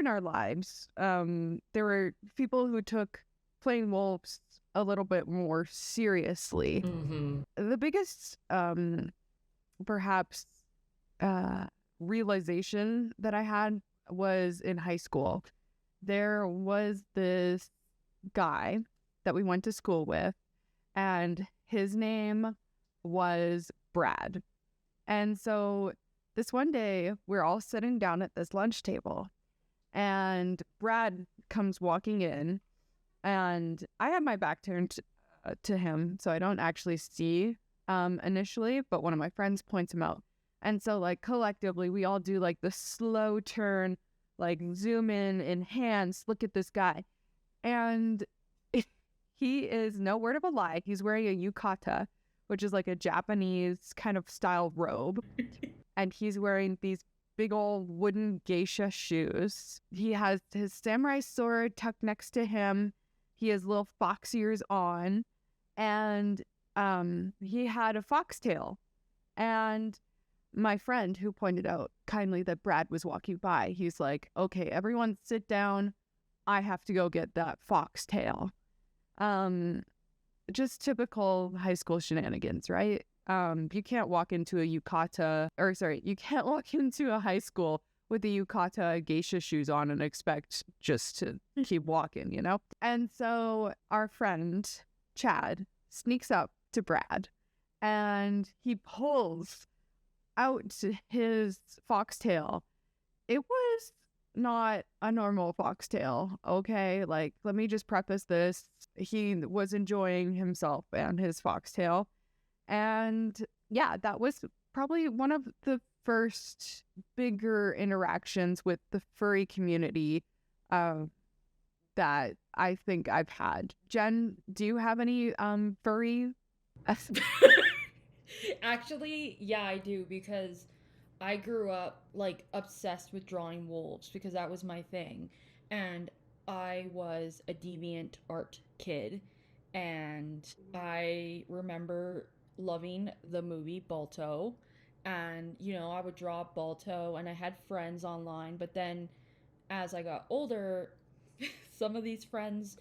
our lives, there were people who took playing wolves a little bit more seriously. Mm-hmm. The biggest, perhaps, uh, realization that I had was in high school. There was this guy that we went to school with, and his name was Brad. And so this one day, we're all sitting down at this lunch table, and Brad comes walking in, and I have my back turned to him, so I don't actually see initially, but one of my friends points him out. And so, like, collectively, we all do like the slow turn, like zoom in, enhance, look at this guy. And he is no word of a lie. He's wearing a yukata, which is like a Japanese kind of style robe. And he's wearing these big old wooden geisha shoes. He has his samurai sword tucked next to him. He has little fox ears on. And he had a foxtail. And my friend who pointed out kindly that Brad was walking by, he's like, okay, everyone sit down. I have to go get that foxtail. Just typical high school shenanigans, right? You can't walk into you can't walk into a high school with the yukata geisha shoes on and expect just to keep walking, you know? And so our friend, Chad, sneaks up to Brad and he pulls out his foxtail. It was not a normal foxtail, okay? Like, let me just preface this. He was enjoying himself and his foxtail. And yeah, that was probably one of the first bigger interactions with the furry community that I think I've had. Jen, do you have any furry? Actually, yeah, I do because I grew up like obsessed with drawing wolves because that was my thing. And I was a deviant art kid. And I remember loving the movie Balto. And, I would draw Balto and I had friends online. But then as I got older, some of these friends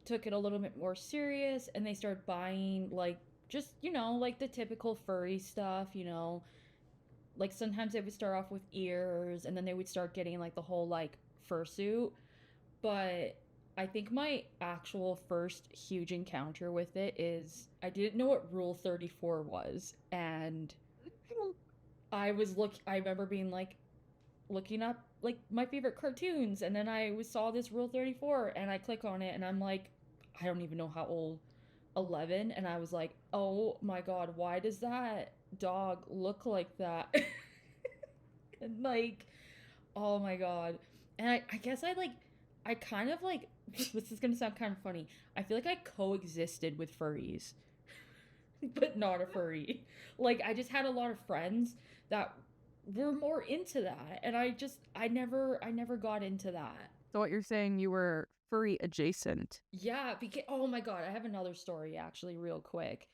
took it a little bit more serious and they started buying like just, like the typical furry stuff, like sometimes they would start off with ears and then they would start getting like the whole like fursuit. But I think my actual first huge encounter with it is I didn't know what Rule 34 was. And I remember being like looking up like my favorite cartoons and then I saw this Rule 34 and I click on it and I'm like, I don't even know how old, 11, and I was like, oh my god, why does that dog look like that? And like, oh my god. And I guess I kind of like this is gonna sound kind of funny. I feel like I coexisted with furries, but not a furry. Like I just had a lot of friends that were more into that, and I never got into that. So what you're saying, you were furry adjacent. Yeah, because oh my god, I have another story actually, real quick.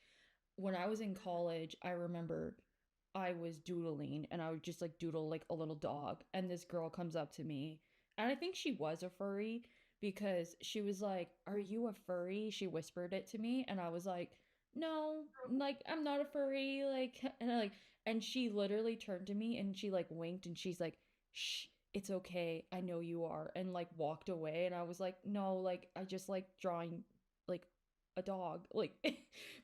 When I was in college, I remember I was doodling and I would just like doodle like a little dog, and this girl comes up to me, and I think she was a furry because she was like, "Are you a furry?" She whispered it to me, and I was like, "No, like I'm not a furry." Like, and she literally turned to me and she like winked and she's like, "Shh, it's okay. I know you are," and like walked away. And I was like, "No, like I just like drawing like a dog." Like,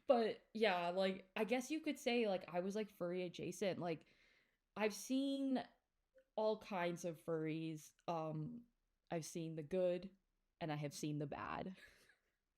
but yeah, like I guess you could say like I was like furry adjacent. Like I've seen all kinds of furries. I've seen the good and I have seen the bad.